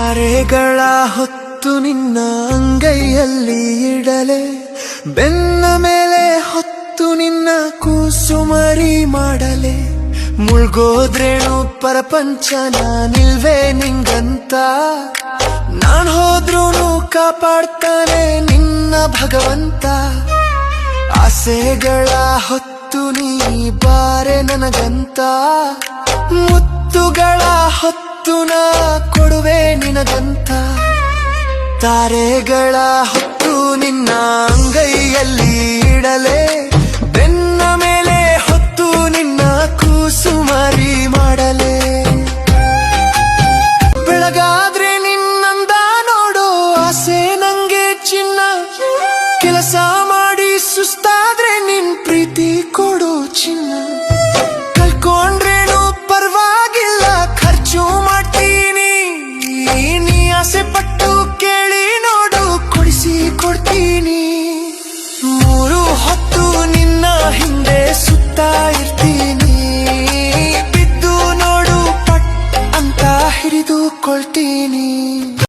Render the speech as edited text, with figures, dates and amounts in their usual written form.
ತಾರೆಗಳ ಹೊತ್ತು ನಿನ್ನ ಅಂಗೈಯಲ್ಲಿ ಇಡಲೆ, ಬೆನ್ನ ಮೇಲೆ ಹೊತ್ತು ನಿನ್ನ ಕೂಸುಮರಿ ಮಾಡಲೆ. ಮುಳ್ಗೋದ್ರೇನು ಪ್ರಪಂಚ ನಾನಿಲ್ವೇ ನಿಂಗಂತ, ನಾನ್ ಹೋದ್ರೂನು ಕಾಪಾಡ್ತಾನೆ ನಿನ್ನ ಭಗವಂತ. ಆಸೆಗಳ ಹೊತ್ತು ನೀ ಬಾರೆ ನನಗಂತ, ಮುತ್ತುಗಳ ಹೊತ್ತು ನಾ ಕೊಡುವೆ ನಿನಗಂತ. ತಾರೆಗಳ ಹೊತ್ತು ನಿನ್ನ ಅಂಗೈಯಲ್ಲಿ ಇಡಲೆ, ಬೆನ್ನ ಮೇಲೆ ಹೊತ್ತು ನಿನ್ನ ಕೂಸುಮರಿ ಮಾಡಲೆ. ಬೆಳಗಾದ್ರೆ ನಿನ್ನಂದ ನೋಡೋ ಆಸೆ ನಂಗೆ ಚಿನ್ನ, ಕೆಲಸ ಮಾಡಿ ಸುಸ್ತಾದ್ರೆ ನಿನ್ ಪ್ರೀತಿ ಕೊಡೋ ಚಿನ್ನ. ಕಲ್ಕೊಂಡ್ರೇನು ಪರವಾಗಿಲ್ಲ ಖರ್ಚು ಮಾಡ್ತೀನಿ, ನೀ ಆಸೆ ಪಟ್ಟು ಕೇಳಿ ನೋಡು ಕೊಡಿಸಿ ಕೊಡ್ತೀನಿ. ಮೂರು ಹೊತ್ತು ನಿನ್ನ ಹಿಂದೆ ಸುತ್ತಾ ಇರ್ತೀನಿ.